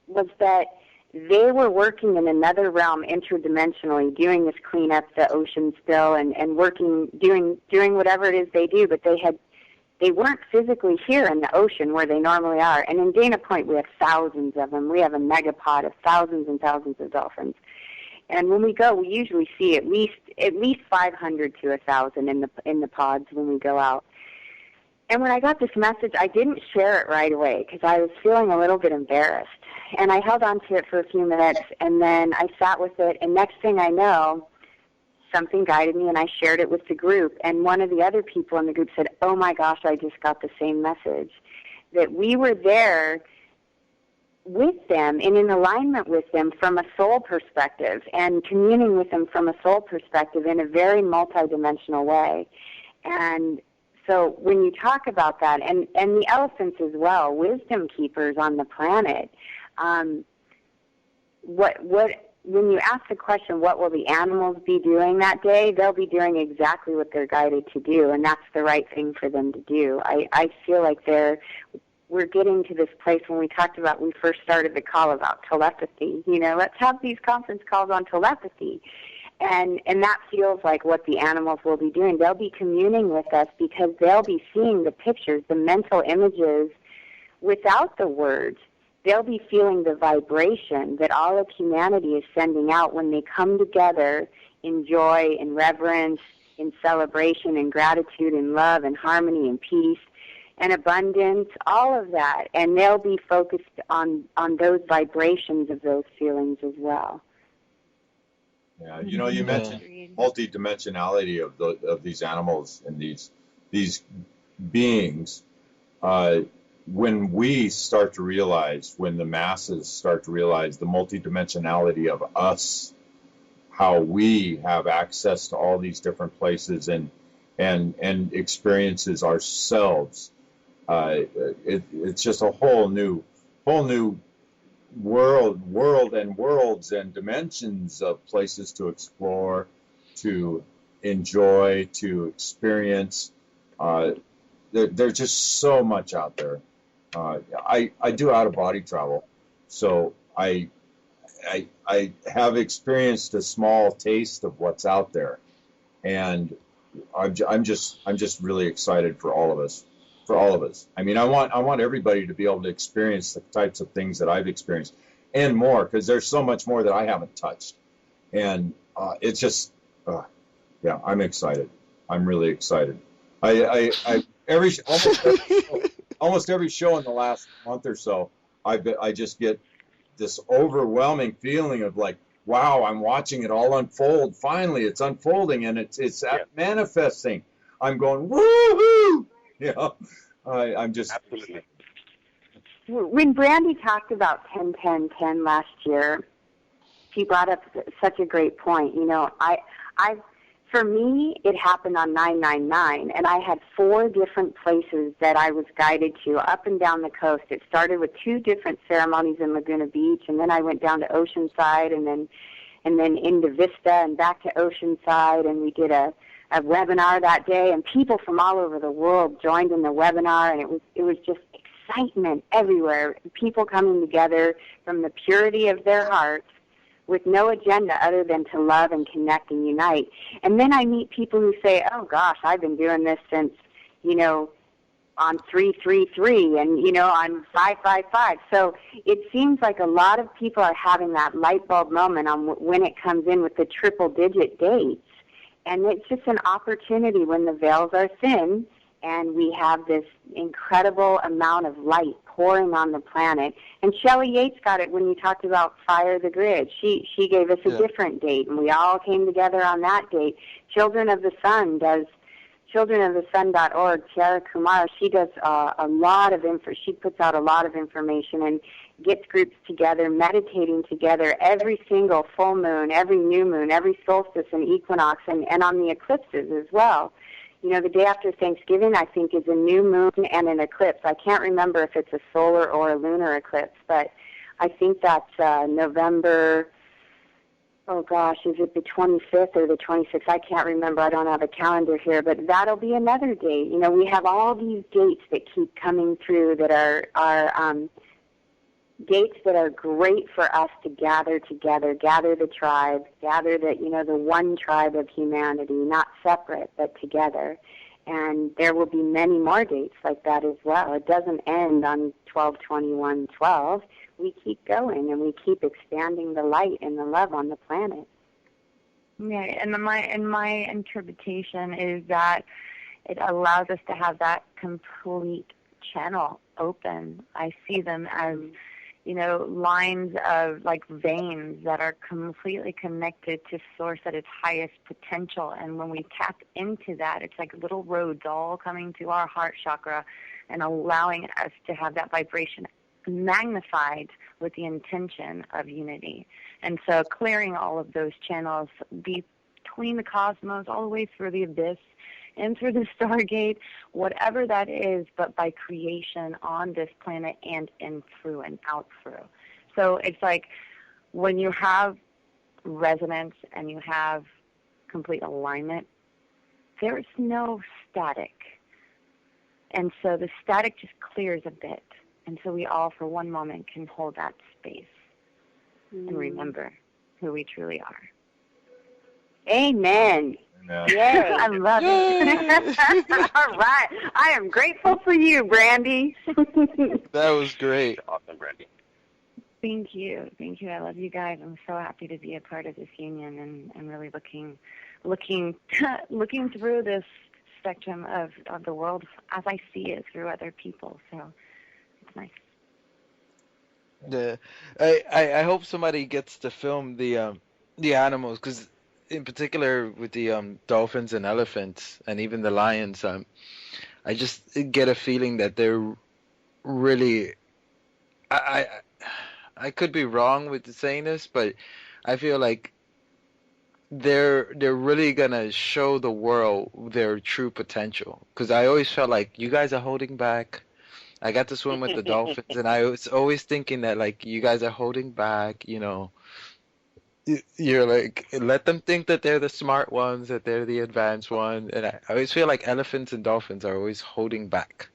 [SPEAKER 4] was that they were working in another realm interdimensionally, doing this clean up the ocean spill and working, doing whatever it is they do, but they weren't physically here in the ocean where they normally are. And in Dana Point, we have thousands of them. We have a megapod of thousands and thousands of dolphins. And when we go, we usually see at least 500 to 1,000 in the pods when we go out. And when I got this message, I didn't share it right away because I was feeling a little bit embarrassed. And I held on to it for a few minutes, and then I sat with it, and next thing I know, something guided me, and I shared it with the group. And one of the other people in the group said, oh my gosh, I just got the same message, that we were there with them and in alignment with them from a soul perspective and communing with them from a soul perspective in a very multidimensional way. And so when you talk about that, and the elephants as well, wisdom keepers on the planet, when you ask the question, what will the animals be doing that day, they'll be doing exactly what they're guided to do, and that's the right thing for them to do. I feel like we're getting to this place when we talked about, we first started the call about telepathy. Let's have these conference calls on telepathy. And that feels like what the animals will be doing. They'll be communing with us because they'll be seeing the pictures, the mental images, without the words, they'll be feeling the vibration that all of humanity is sending out when they come together in joy and reverence, in celebration and gratitude and love and harmony and peace and abundance, all of that. And they'll be focused on those vibrations of those feelings as well.
[SPEAKER 1] Yeah, you mentioned multidimensionality of these animals and these beings. When we start to realize, when the masses start to realize the multidimensionality of us, how we have access to all these different places and experiences ourselves, it's just a whole new world and worlds and dimensions of places to explore, to enjoy, to experience. There's just so much out there. I do out-of-body travel, so I have experienced a small taste of what's out there, and I'm just really excited for all of us. I mean, I want everybody to be able to experience the types of things that I've experienced and more, because there's so much more that I haven't touched, and it's just I'm excited. I'm really excited. Almost every show in the last month or so, I just get this overwhelming feeling of like, wow, I'm watching it all unfold. Finally, it's unfolding and it's manifesting. I'm going, woohoo! I'm just
[SPEAKER 3] absolutely.
[SPEAKER 4] When Brandy talked about 10-10-10 last year, she brought up such a great point. For me, it happened on 999, and I had 4 different places that I was guided to up and down the coast. It started with 2 different ceremonies in Laguna Beach, and then I went down to Oceanside, and then into Vista and back to Oceanside, and we did a webinar that day, and people from all over the world joined in the webinar, and it was just excitement everywhere. People coming together from the purity of their hearts, with no agenda other than to love and connect and unite. And then I meet people who say, oh gosh, I've been doing this since, on 333 and, on 555. So it seems like a lot of people are having that light bulb moment on when it comes in with the triple digit dates. And it's just an opportunity when the veils are thin and we have this incredible amount of light pouring on the planet. And Shelley Yates got it when you talked about Fire the Grid. She gave us a different date, and we all came together on that date. Children of the Sun does, childrenofthesun.org, Tiara Kumar, she does a lot of she puts out a lot of information and gets groups together, meditating together every single full moon, every new moon, every solstice and equinox, and on the eclipses as well. The day after Thanksgiving, I think, is a new moon and an eclipse. I can't remember if it's a solar or a lunar eclipse, but I think that's November, is it the 25th or the 26th? I can't remember. I don't have a calendar here, but that'll be another date. We have all these dates that keep coming through that are dates that are great for us to gather together, gather the tribe, gather the one tribe of humanity, not separate, but together. And there will be many more dates like that as well. It doesn't end on 12/21/12. We keep going, and we keep expanding the light and the love on the planet.
[SPEAKER 5] Yeah, and my interpretation is that it allows us to have that complete channel open. I see them as lines of like veins that are completely connected to source at its highest potential. And when we tap into that, it's like little roads all coming to our heart chakra and allowing us to have that vibration magnified with the intention of unity. And so clearing all of those channels between the cosmos all the way through the abyss and through the Stargate, whatever that is, but by creation on this planet and in through and out through. So it's like when you have resonance and you have complete alignment, there's no static. And so the static just clears a bit. And so we all, for one moment, can hold that space and remember who we truly are.
[SPEAKER 4] Amen. Yay. I love it. All right. I am grateful for you, Brandy.
[SPEAKER 2] That was great.
[SPEAKER 3] Awesome, Brandy.
[SPEAKER 5] Thank you. Thank you. I love you guys. I'm so happy to be a part of this union and really looking through this spectrum of the world as I see it through other people. So it's nice.
[SPEAKER 2] Yeah, I hope somebody gets to film the animals, because in particular with the dolphins and elephants and even the lions, I just get a feeling that they're really, I I could be wrong with saying this, but I feel like they're really gonna show the world their true potential. Because I always felt like you guys are holding back. I got to swim with the dolphins, and I was always thinking that like you guys are holding back. You're like, let them think that they're the smart ones, that they're the advanced ones, and I always feel like elephants and dolphins are always holding back.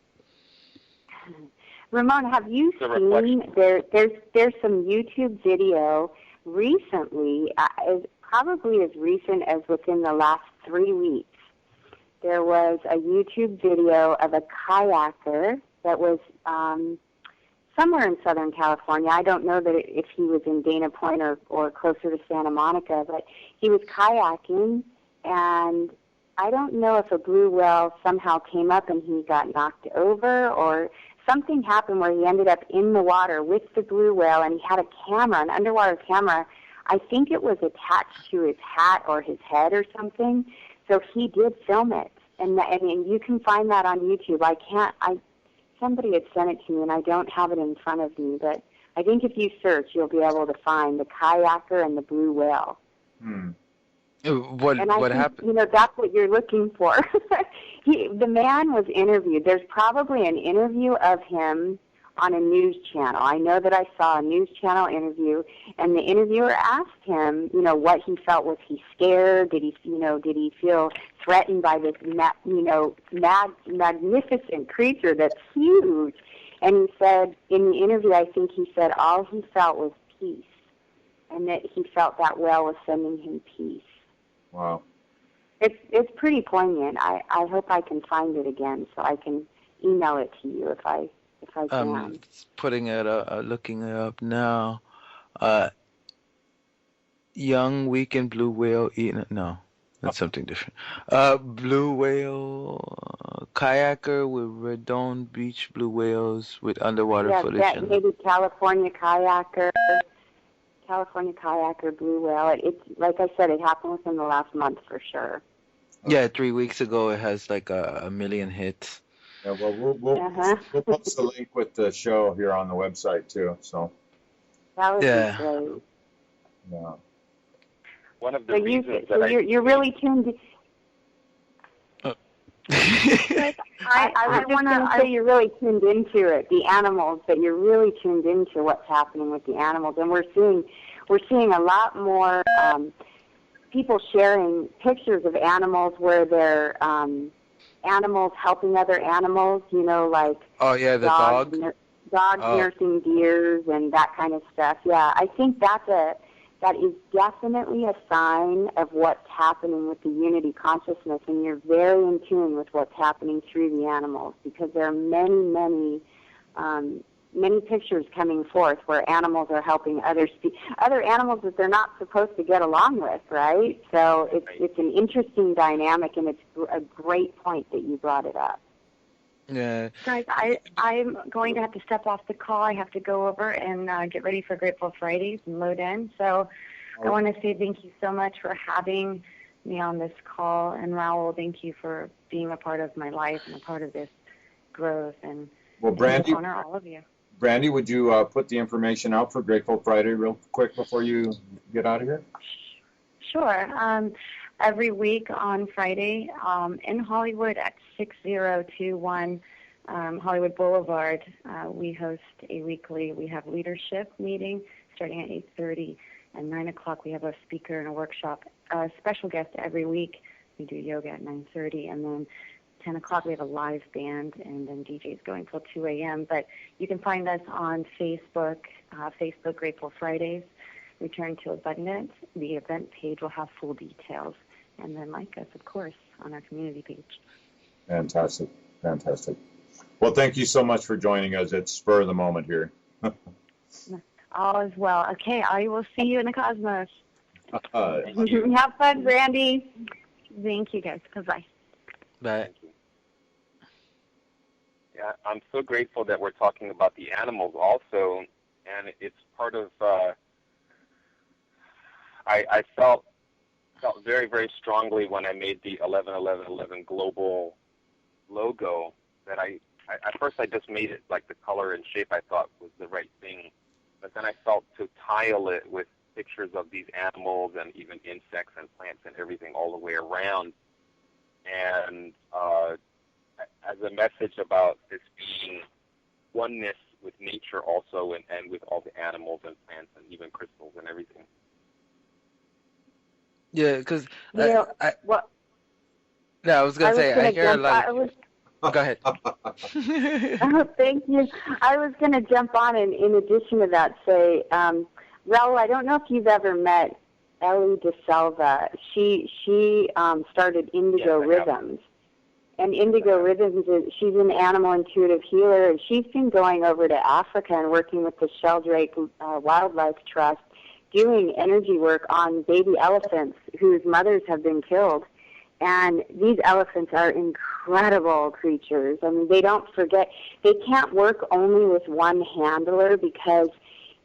[SPEAKER 4] Ramon, have you seen there's some YouTube video recently, probably as recent as within the last 3 weeks. There was a YouTube video of a kayaker that was somewhere in Southern California. I don't know that if he was in Dana Point or closer to Santa Monica, but he was kayaking, and I don't know if a blue whale somehow came up and he got knocked over, or something happened where he ended up in the water with the blue whale, and he had a camera, an underwater camera. I think it was attached to his hat or his head or something. So he did film it, and you can find that on YouTube. Somebody had sent it to me, and I don't have it in front of me, but I think if you search, you'll be able to find the kayaker and the blue whale.
[SPEAKER 2] What happened?
[SPEAKER 4] You know, that's what you're looking for. The man was interviewed. There's probably an interview of him on a news channel. I know that I saw a news channel interview, and the interviewer asked him, what he felt. Was he scared? Did he feel threatened by this, magnificent creature that's huge? And he said, in the interview, I think he said all he felt was peace, and that he felt that whale was sending him peace.
[SPEAKER 1] Wow.
[SPEAKER 4] It's pretty poignant. I hope I can find it again so I can email it to you if I can.
[SPEAKER 2] Putting it looking it up now. Young weekend blue whale eating. No, that's something different. Blue whale kayaker with Redone Beach blue whales with underwater footage.
[SPEAKER 4] Yes, maybe California kayaker blue whale. It's like I said, it happened within the last month for sure.
[SPEAKER 2] Yeah, 3 weeks ago it has like a million hits.
[SPEAKER 1] Yeah, well, we'll post the link with the show here on the website too. So
[SPEAKER 4] that would be great.
[SPEAKER 1] Yeah.
[SPEAKER 3] One of the reasons
[SPEAKER 4] you're really tuned. I want to say you're really tuned into it, the animals. That you're really tuned into what's happening with the animals, and we're seeing a lot more people sharing pictures of animals where they're animals helping other animals, like
[SPEAKER 2] the dog
[SPEAKER 4] nursing deers and that kind of stuff. Yeah, I think that is definitely a sign of what's happening with the unity consciousness, and you're very in tune with what's happening through the animals, because there are many pictures coming forth where animals are helping other animals that they're not supposed to get along with, right? So it's an interesting dynamic, and it's a great point that you brought it up.
[SPEAKER 2] Yeah.
[SPEAKER 5] Guys, I'm going to have to step off the call. I have to go over and get ready for Grateful Fridays and load in. So I want to say thank you so much for having me on this call. And Raul, thank you for being a part of my life and a part of this growth. And
[SPEAKER 1] Brandy,
[SPEAKER 5] honor all of you.
[SPEAKER 1] Brandy, would you put the information out for Grateful Friday real quick before you get out of here?
[SPEAKER 5] Sure. Every week on Friday in Hollywood at 6021 Hollywood Boulevard, we host we have leadership meeting starting at 8:30, and 9 o'clock we have a speaker and a workshop, a special guest every week. We do yoga at 9:30, and then 10 o'clock we have a live band, and then DJs going till 2 a.m. But you can find us on Facebook, Facebook Grateful Fridays, Return to Abundance. The event page will have full details. And then like us, of course, on our community page.
[SPEAKER 1] Fantastic. Well, thank you so much for joining us. It's spur of the moment here.
[SPEAKER 5] All is well. Okay, I will see you in the cosmos.
[SPEAKER 3] Thank you.
[SPEAKER 4] Have fun, Brandy.
[SPEAKER 5] Thank you, guys. Bye-bye.
[SPEAKER 2] But
[SPEAKER 3] Thank you. Yeah, I'm so grateful that we're talking about the animals also, and it's part of. I felt very, very strongly when I made the 11-11-11 global logo that at first I just made it like the color and shape I thought was the right thing, but then I felt to tile it with pictures of these animals and even insects and plants and everything all the way around, and as a message about this being oneness with nature also and with all the animals and plants and even crystals and everything.
[SPEAKER 2] yeah, because
[SPEAKER 4] You know what?
[SPEAKER 2] I was gonna say I hear a lot. Go ahead.
[SPEAKER 4] Oh, thank you. I was going to jump on and in addition to that say, Raul, I don't know if you've ever met Ellie DeSalva. She started Indigo Rhythms. And Indigo Rhythms, she's an animal intuitive healer, and she's been going over to Africa and working with the Sheldrake Wildlife Trust, doing energy work on baby elephants whose mothers have been killed. And these elephants are incredible creatures. I mean, they don't forget. They can't work only with one handler because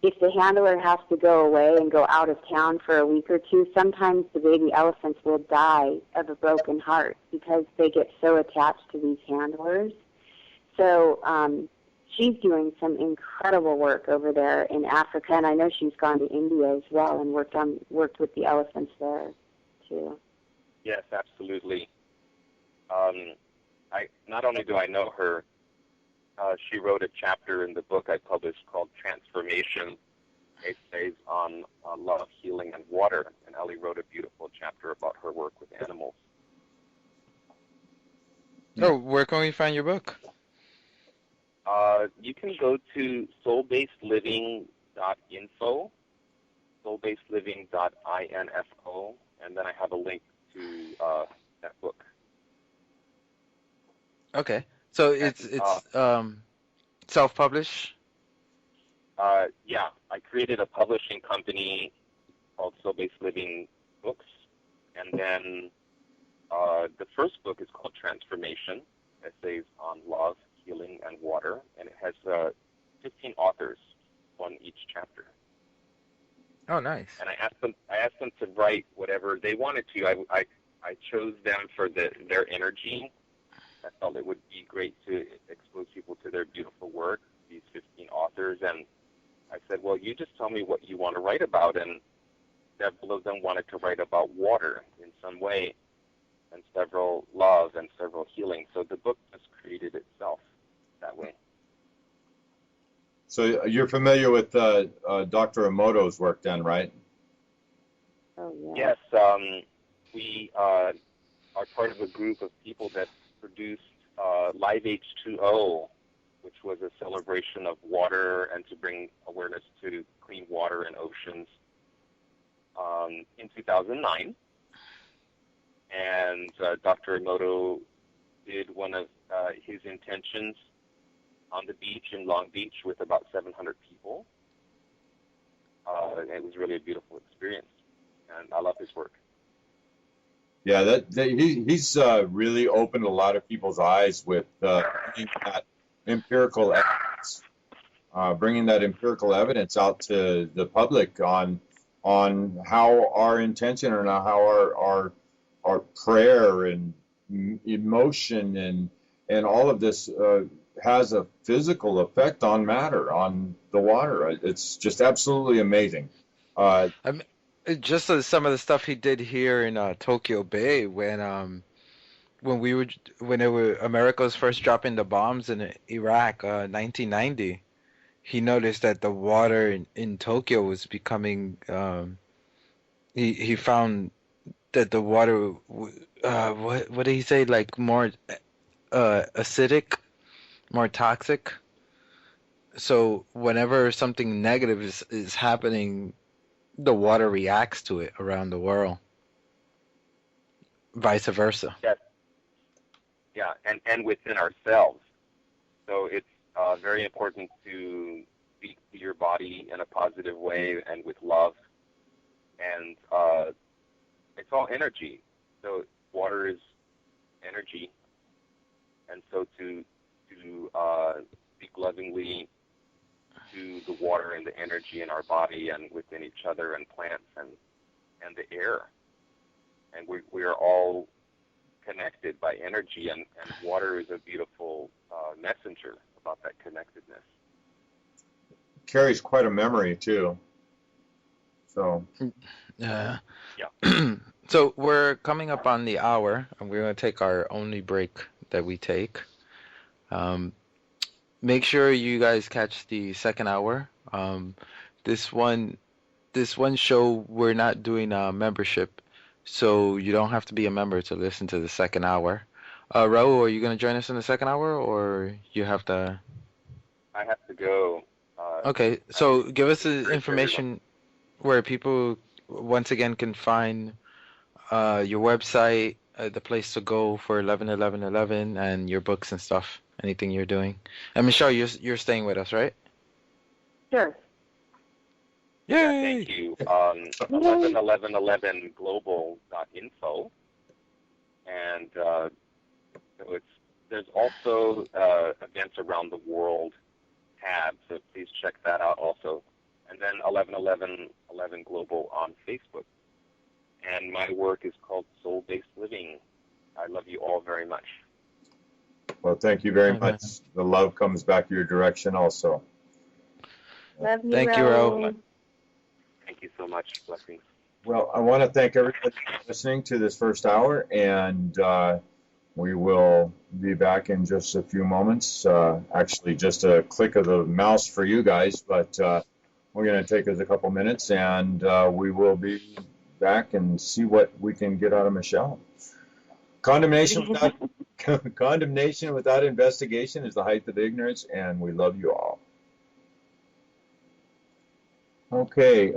[SPEAKER 4] if the handler has to go away and go out of town for a week or two, sometimes the baby elephants will die of a broken heart because they get so attached to these handlers. So she's doing some incredible work over there in Africa, and I know she's gone to India as well and worked with the elephants there too.
[SPEAKER 3] Yes, absolutely. Not only do I know her, she wrote a chapter in the book I published called Transformation, Essays on Love, Healing, and Water, and Ellie wrote a beautiful chapter about her work with animals.
[SPEAKER 2] Oh, where can we find your book?
[SPEAKER 3] You can go to soulbasedliving.info, soulbasedliving.info, and then I have a link to that book.
[SPEAKER 2] Okay, so it's self-published.
[SPEAKER 3] Yeah, I created a publishing company called Soul Based Living Books, and then the first book is called Transformation, Essays on Love, Healing, and Water, and it has 15 authors, one each chapter.
[SPEAKER 2] Oh, nice.
[SPEAKER 3] And I asked them to write whatever they wanted to. I chose them for their energy. I felt it would be great to expose people to their beautiful work, these 15 authors, and I said, well, you just tell me what you want to write about, and several of them wanted to write about water in some way, and several love and several healing. So the book just created itself that way.
[SPEAKER 1] So you're familiar with Dr. Emoto's work then, right?
[SPEAKER 4] Oh, yeah.
[SPEAKER 3] Yes, we are part of a group of people that produced Live H2O, which was a celebration of water and to bring awareness to clean water and oceans in 2009. And Dr. Emoto did one of his intentions on the beach in Long Beach with about 700 people. It was really a beautiful experience, and I love his work.
[SPEAKER 1] Yeah, he's really opened a lot of people's eyes with bringing that empirical evidence, out to the public on how our intention and how our prayer and emotion and all of this has a physical effect on matter, on the water. It's just absolutely amazing.
[SPEAKER 2] Just some of the stuff he did here in Tokyo Bay when America was first dropping the bombs in Iraq, 1990. He noticed that the water in Tokyo was becoming. He found that the water, what did he say? Like more acidic, more toxic. So whenever something negative is happening, the water reacts to it around the world. Vice versa.
[SPEAKER 3] Yes. Yeah, and within ourselves. So it's very important to speak to your body in a positive way and with love. And it's all energy. So water is energy, and so to speak lovingly to the water and the energy in our body and within each other and plants and the air. And we are all connected by energy, and water is a beautiful messenger about that connectedness.
[SPEAKER 1] Carries quite a memory too. So
[SPEAKER 2] Yeah.
[SPEAKER 3] Yeah.
[SPEAKER 2] So we're coming up on the hour, and we're going to take our only break that we take. Make sure you guys catch the second hour. This one show, we're not doing a membership, so you don't have to be a member to listen to the second hour. Raul, are you going to join us in the second hour, or you have to?
[SPEAKER 3] I have to go.
[SPEAKER 2] Okay, so give us the
[SPEAKER 3] Great for
[SPEAKER 2] information where people once again can find your website, the place to go for 11/11/11, and your books and stuff. Anything you're doing. And Michelle, you're staying with us, right?
[SPEAKER 4] Sure.
[SPEAKER 3] Yeah,
[SPEAKER 2] Yay!
[SPEAKER 3] thank you. 1111global.info, and so there's also events around the world tab, so please check that out also. And then 1111 Global on Facebook. And my work is called Soul-Based Living. I love you all very much.
[SPEAKER 1] well, thank you very
[SPEAKER 2] Okay.
[SPEAKER 1] much. The love comes back your direction also.
[SPEAKER 4] Love you,
[SPEAKER 2] Thank you,
[SPEAKER 4] Raul.
[SPEAKER 3] Thank you so much. Blessings.
[SPEAKER 1] Well, I want to thank everybody for listening to this first hour, and we will be back in just a few moments. Actually, just a click of the mouse for you guys, but we're going to take us a couple minutes, and we will be back and see what we can get out of Michelle. Condemnation without investigation is the height of ignorance, and we love you all. Okay.